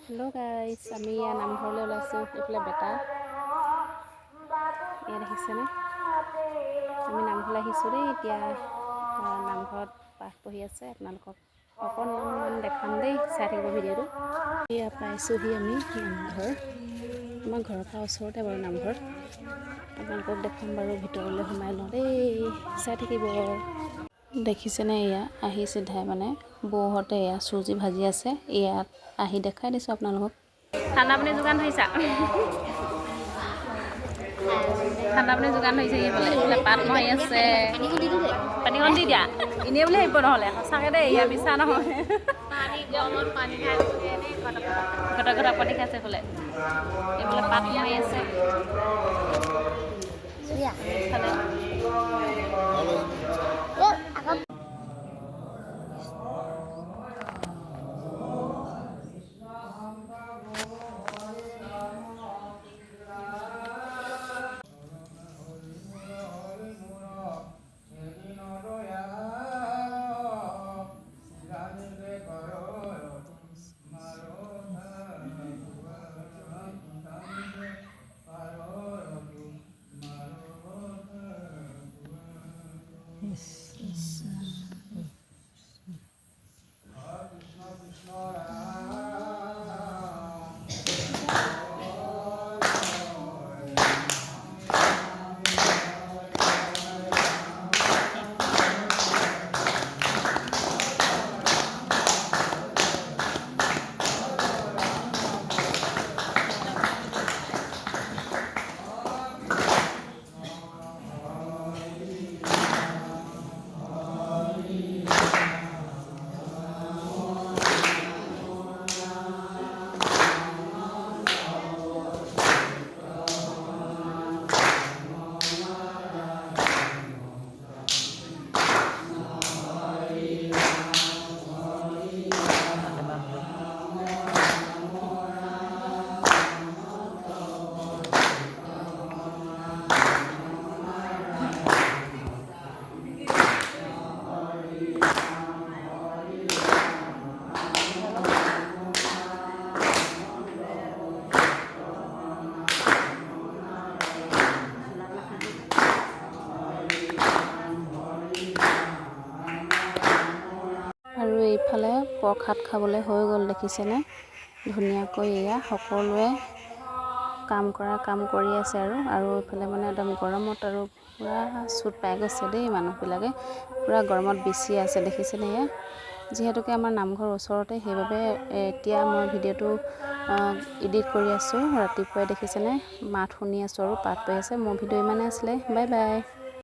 Hello' গাইছ, আমি ইয়াৰ নামঘৰলৈ ওলাইছোঁ। এইফালে বেটা ইয়াত দেখিছেনে? আমি নামঘৰলৈ আহিছোঁ দেই। এতিয়া নামঘৰত পাঠ পঢ়ি আছে। আপোনালোকক অকণমান দেখাম দেই, চাই থাকিব ভিডিঅ'টো। এয়া পাইছোঁহি আমি নামঘৰ। আমাৰ ঘৰৰ পৰা ওচৰতে বাৰু নামঘৰ। আপোনালোকক দেখাম বাৰু, ভিতৰলৈ সোমাই লওঁ দেই, চাই থাকিব। দেখিছেনে? এয়া আহি চিধাই মানে বৌহঁতে এয়া চুজি ভাজি আছে। ইয়াত আহি দেখাই দিছোঁ আপোনালোকক। ঠাণ্ডা পানী যোগান ধৰিছা? ঠাণ্ডা পানী যোগান ধৰিছে বোলে। এইফালে পাত মাৰি আছে। পানীকণ দি দিয়া, এনেই বুলি ভাবিব, নহ'লে সঁচাকৈ দেই, ইয়াৰ মিছা নহয়। ঘটা ঘটা পানী খাইছে বোলে। এইফালে পাত মাৰি আছে। আৰু এইফালে প্ৰসাদ খাবলৈ হৈ গ'ল, দেখিছেনে? ধুনীয়াকৈ এয়া সকলোৱে কাম কৰি আছে আৰু এইফালে মানে একদম গৰমত আৰু পূৰা চুট পাই গৈছে দেই মানুহবিলাকে। পূৰা গৰমত বিচি আছে, দেখিছেনে? এয়া যিহেতুকে আমাৰ নামঘৰ ওচৰতে, সেইবাবে এতিয়া মই ভিডিঅ'টো এডিট কৰি আছোঁ ৰাতিপুৱাই। দেখিছেনে? মাত শুনি আছোঁ আৰু পাঠ পঢ়ি আছে। মোৰ ভিডিঅ' ইমানে আছিলে। Bye bye.